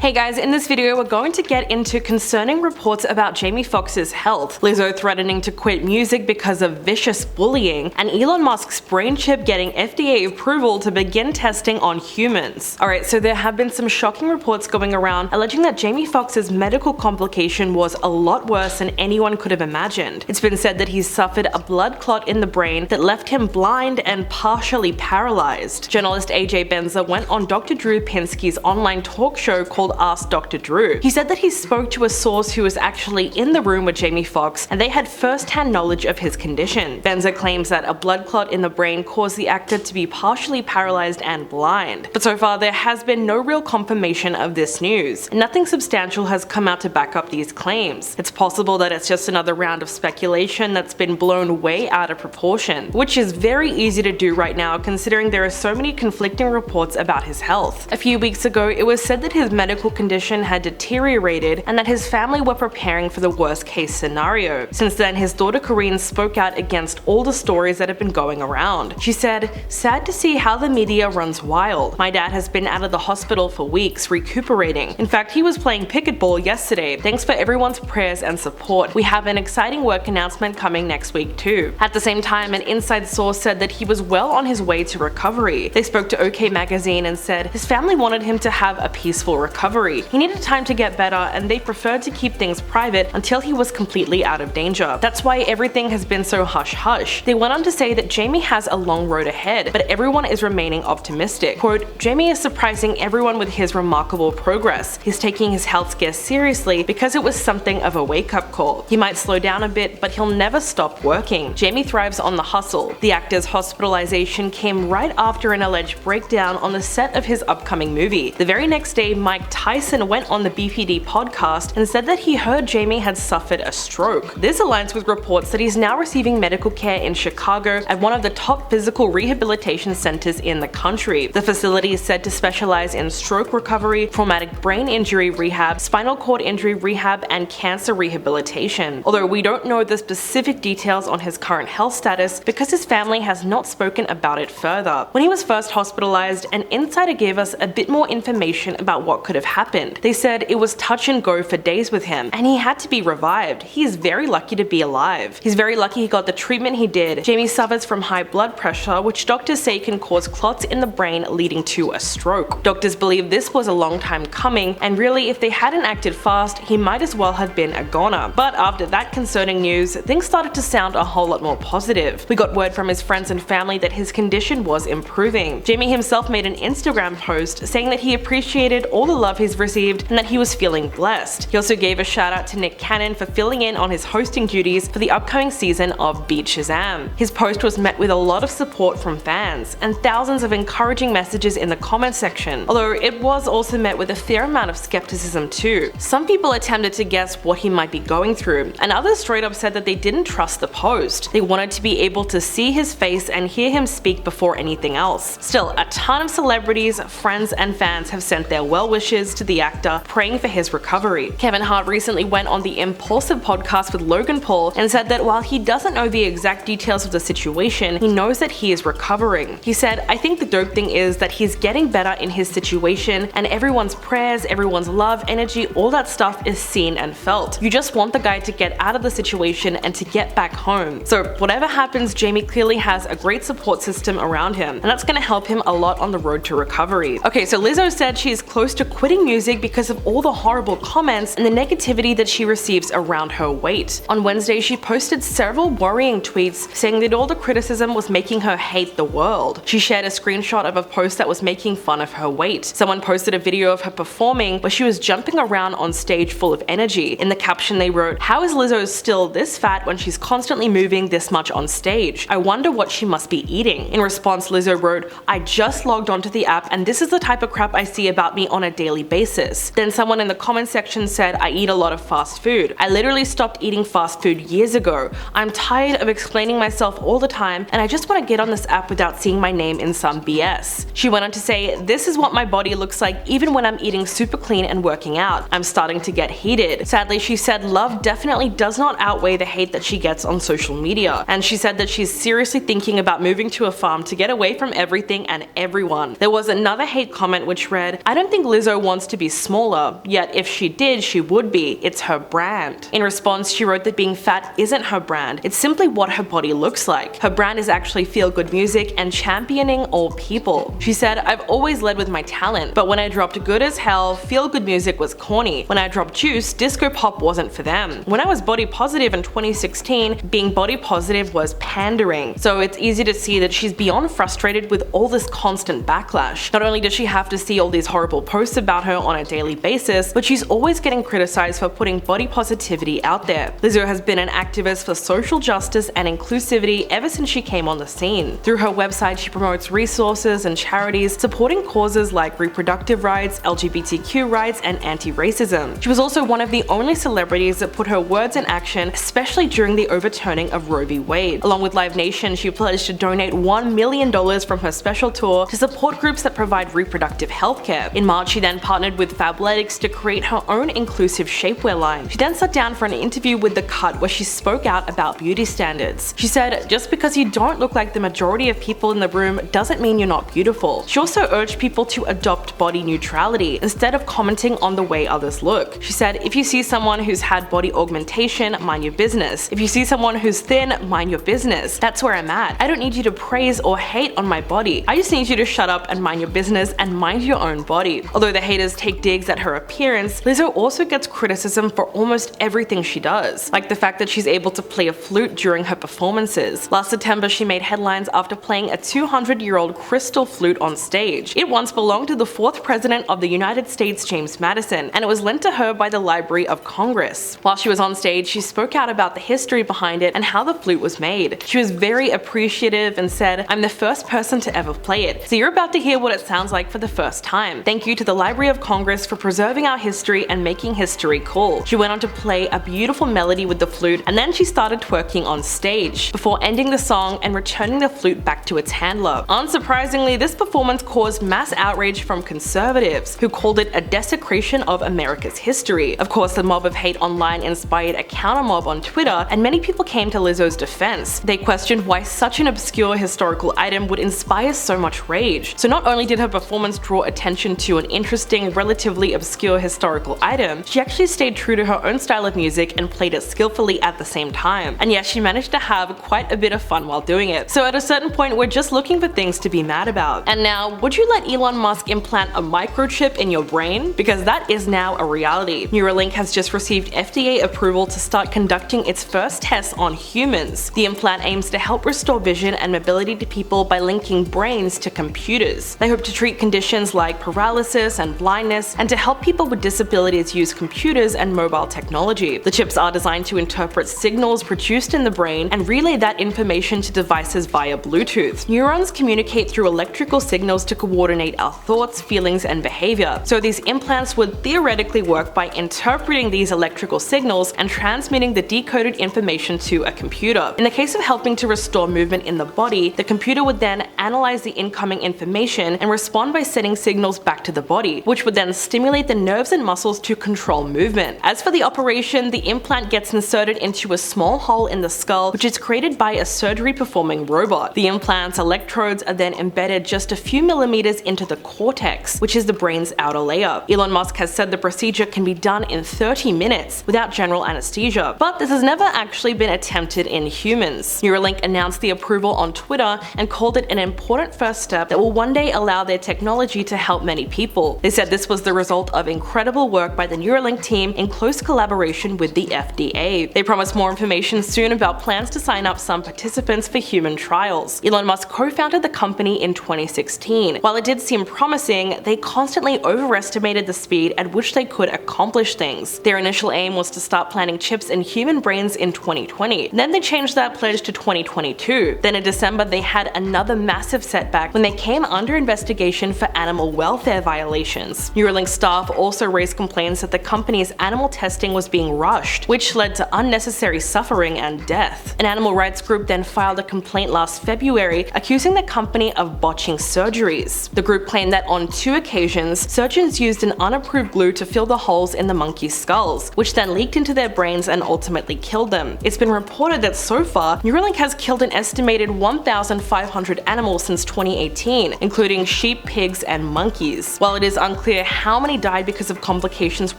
Hey guys, in this video we're going to get into concerning reports about Jamie Foxx's health, Lizzo threatening to quit music because of vicious bullying, and Elon Musk's brain chip getting FDA approval to begin testing on humans. Alright, so there have been some shocking reports going around alleging that Jamie Foxx's medical complication was a lot worse than anyone could have imagined. It's been said that he's suffered a blood clot in the brain that left him blind and partially paralyzed. Journalist AJ Benza went on Dr. Drew Pinsky's online talk show called Ask Dr. Drew. He said that he spoke to a source who was actually in the room with Jamie Foxx and they had first-hand knowledge of his condition. Benza claims that a blood clot in the brain caused the actor to be partially paralyzed and blind. But so far there has been no real confirmation of this news. Nothing substantial has come out to back up these claims. It's possible that it's just another round of speculation that's been blown way out of proportion, which is very easy to do right now considering there are so many conflicting reports about his health. A few weeks ago it was said that his medical condition had deteriorated and that his family were preparing for the worst case scenario. Since then, his daughter Corinne spoke out against all the stories that have been going around. She said, "Sad to see how the media runs wild. My dad has been out of the hospital for weeks, recuperating. In fact, he was playing pickleball yesterday. Thanks for everyone's prayers and support. We have an exciting work announcement coming next week too." At the same time, an inside source said that he was well on his way to recovery. They spoke to OK Magazine and said his family wanted him to have a peaceful recovery. He needed time to get better and they preferred to keep things private until he was completely out of danger. That's why everything has been so hush-hush. They went on to say that Jamie has a long road ahead, but everyone is remaining optimistic. Quote, "Jamie is surprising everyone with his remarkable progress. He's taking his health scare seriously because it was something of a wake-up call. He might slow down a bit, but he'll never stop working. Jamie thrives on the hustle." The actor's hospitalization came right after an alleged breakdown on the set of his upcoming movie. The very next day, Mike Tyson went on the BPD podcast and said that he heard Jamie had suffered a stroke. This aligns with reports that he's now receiving medical care in Chicago at one of the top physical rehabilitation centers in the country. The facility is said to specialize in stroke recovery, traumatic brain injury rehab, spinal cord injury rehab, and cancer rehabilitation. Although we don't know the specific details on his current health status because his family has not spoken about it further. When he was first hospitalized, an insider gave us a bit more information about what could have happened. They said it was touch and go for days with him, and he had to be revived. He is very lucky to be alive. He's very lucky he got the treatment he did. Jamie suffers from high blood pressure, which doctors say can cause clots in the brain leading to a stroke. Doctors believe this was a long time coming, and really if they hadn't acted fast, he might as well have been a goner. But after that concerning news, things started to sound a whole lot more positive. We got word from his friends and family that his condition was improving. Jamie himself made an Instagram post saying that he appreciated all the love he's received and that he was feeling blessed. He also gave a shout out to Nick Cannon for filling in on his hosting duties for the upcoming season of Beat Shazam. His post was met with a lot of support from fans and thousands of encouraging messages in the comment section, although it was also met with a fair amount of skepticism too. Some people attempted to guess what he might be going through, and others straight up said that they didn't trust the post. They wanted to be able to see his face and hear him speak before anything else. Still, a ton of celebrities, friends, and fans have sent their well wishes to the actor, praying for his recovery. Kevin Hart recently went on the Impulsive podcast with Logan Paul and said that while he doesn't know the exact details of the situation, he knows that he is recovering. He said, "I think the dope thing is that he's getting better in his situation, and everyone's prayers, everyone's love, energy, all that stuff is seen and felt. You just want the guy to get out of the situation and to get back home." So whatever happens, Jamie clearly has a great support system around him, and that's going to help him a lot on the road to recovery. Okay, so Lizzo said she is close to quitting music because of all the horrible comments and the negativity that she receives around her weight. On Wednesday, she posted several worrying tweets saying that all the criticism was making her hate the world. She shared a screenshot of a post that was making fun of her weight. Someone posted a video of her performing where she was jumping around on stage full of energy. In the caption they wrote, "How is Lizzo still this fat when she's constantly moving this much on stage? I wonder what she must be eating." In response, Lizzo wrote, "I just logged onto the app and this is the type of crap I see about me on a daily basis." Then someone in the comment section said, "I eat a lot of fast food. I literally stopped eating fast food years ago. I'm tired of explaining myself all the time and I just want to get on this app without seeing my name in some BS." She went on to say, "This is what my body looks like even when I'm eating super clean and working out. I'm starting to get heated." Sadly, she said love definitely does not outweigh the hate that she gets on social media, and she said that she's seriously thinking about moving to a farm to get away from everything and everyone. There was another hate comment which read, "I don't think Lizzo wants wants to be smaller, yet if she did, she would be. It's her brand. In response, she wrote that being fat isn't her brand, it's simply what her body looks like. Her brand is actually feel-good music and championing all people. She said, "I've always led with my talent, but when I dropped Good as Hell, feel-good music was corny. When I dropped Juice, disco pop wasn't for them. When I was body positive in 2016, being body positive was pandering." So it's easy to see that she's beyond frustrated with all this constant backlash. Not only does she have to see all these horrible posts about her on a daily basis, but she's always getting criticized for putting body positivity out there. Lizzo has been an activist for social justice and inclusivity ever since she came on the scene. Through her website, she promotes resources and charities supporting causes like reproductive rights, LGBTQ rights, and anti-racism. She was also one of the only celebrities that put her words in action, especially during the overturning of Roe v. Wade. Along with Live Nation, she pledged to donate $1 million from her special tour to support groups that provide reproductive healthcare. In March, she then partnered with Fabletics to create her own inclusive shapewear line. She then sat down for an interview with The Cut where she spoke out about beauty standards. She said, "Just because you don't look like the majority of people in the room doesn't mean you're not beautiful." She also urged people to adopt body neutrality instead of commenting on the way others look. She said, "If you see someone who's had body augmentation, mind your business. If you see someone who's thin, mind your business. That's where I'm at. I don't need you to praise or hate on my body. I just need you to shut up and mind your business and mind your own body." Although the haters take digs at her appearance, Lizzo also gets criticism for almost everything she does, like the fact that she's able to play a flute during her performances. Last September, she made headlines after playing a 200-year-old crystal flute on stage. It once belonged to the 4th President of the United States, James Madison, and it was lent to her by the Library of Congress. While she was on stage, she spoke out about the history behind it and how the flute was made. She was very appreciative and said, "I'm the first person to ever play it, so you're about to hear what it sounds like for the first time. Thank you to the Library of Congress for preserving our history and making history cool." She went on to play a beautiful melody with the flute, and then she started twerking on stage, before ending the song and returning the flute back to its handler. Unsurprisingly, this performance caused mass outrage from conservatives, who called it a desecration of America's history. Of course, the mob of hate online inspired a counter-mob on Twitter, and many people came to Lizzo's defense. They questioned why such an obscure historical item would inspire so much rage. So not only did her performance draw attention to an interesting, relatively obscure historical item, she actually stayed true to her own style of music and played it skillfully at the same time. And yes, she managed to have quite a bit of fun while doing it. So at a certain point, we're just looking for things to be mad about. And now, would you let Elon Musk implant a microchip in your brain? Because that is now a reality. Neuralink has just received FDA approval to start conducting its first tests on humans. The implant aims to help restore vision and mobility to people by linking brains to computers. They hope to treat conditions like paralysis and blindness, and to help people with disabilities use computers and mobile technology. The chips are designed to interpret signals produced in the brain and relay that information to devices via Bluetooth. Neurons communicate through electrical signals to coordinate our thoughts, feelings, and behavior. So these implants would theoretically work by interpreting these electrical signals and transmitting the decoded information to a computer. In the case of helping to restore movement in the body, the computer would then analyze the incoming information and respond by sending signals back to the body, which would then stimulate the nerves and muscles to control movement. As for the operation, the implant gets inserted into a small hole in the skull, which is created by a surgery-performing robot. The implant's electrodes are then embedded just a few millimeters into the cortex, which is the brain's outer layer. Elon Musk has said the procedure can be done in 30 minutes without general anesthesia, but this has never actually been attempted in humans. Neuralink announced the approval on Twitter and called it an important first step that will one day allow their technology to help many people. They said this was the result of incredible work by the Neuralink team in close collaboration with the FDA. They promised more information soon about plans to sign up some participants for human trials. Elon Musk co-founded the company in 2016. While it did seem promising, they constantly overestimated the speed at which they could accomplish things. Their initial aim was to start planting chips in human brains in 2020. Then they changed that pledge to 2022. Then in December, they had another massive setback when they came under investigation for animal welfare violations. Neuralink staff also raised complaints that the company's animal testing was being rushed, which led to unnecessary suffering and death. An animal rights group then filed a complaint last February accusing the company of botching surgeries. The group claimed that on 2 occasions, surgeons used an unapproved glue to fill the holes in the monkeys' skulls, which then leaked into their brains and ultimately killed them. It's been reported that so far, Neuralink has killed an estimated 1,500 animals since 2018, including sheep, pigs, and monkeys. While it is unclear unclear how many died because of complications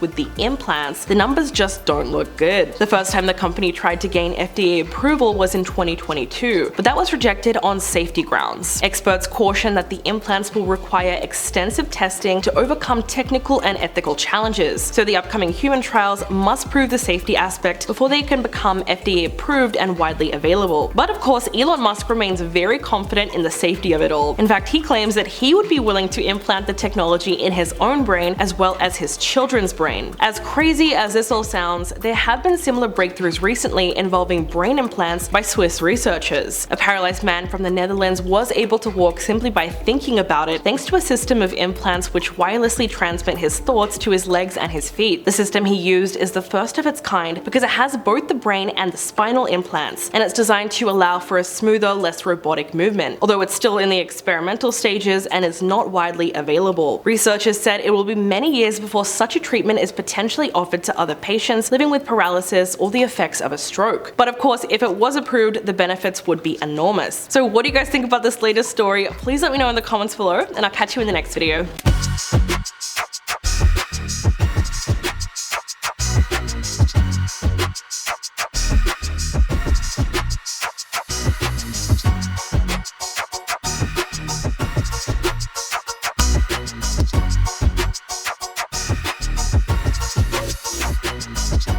with the implants, the numbers just don't look good. The first time the company tried to gain FDA approval was in 2022, but that was rejected on safety grounds. Experts caution that the implants will require extensive testing to overcome technical and ethical challenges, so the upcoming human trials must prove the safety aspect before they can become FDA approved and widely available. But of course, Elon Musk remains very confident in the safety of it all. In fact, he claims that he would be willing to implant the technology in his own brain as well as his children's brain. As crazy as this all sounds, there have been similar breakthroughs recently involving brain implants by Swiss researchers. A paralyzed man from the Netherlands was able to walk simply by thinking about it, thanks to a system of implants which wirelessly transmit his thoughts to his legs and his feet. The system he used is the first of its kind because it has both the brain and the spinal implants, and it's designed to allow for a smoother, less robotic movement, although it's still in the experimental stages and is not widely available. Researchers said it will be many years before such a treatment is potentially offered to other patients living with paralysis or the effects of a stroke. But of course, if it was approved, the benefits would be enormous. So what do you guys think about this latest story? Please let me know in the comments below, and I'll catch you in the next video.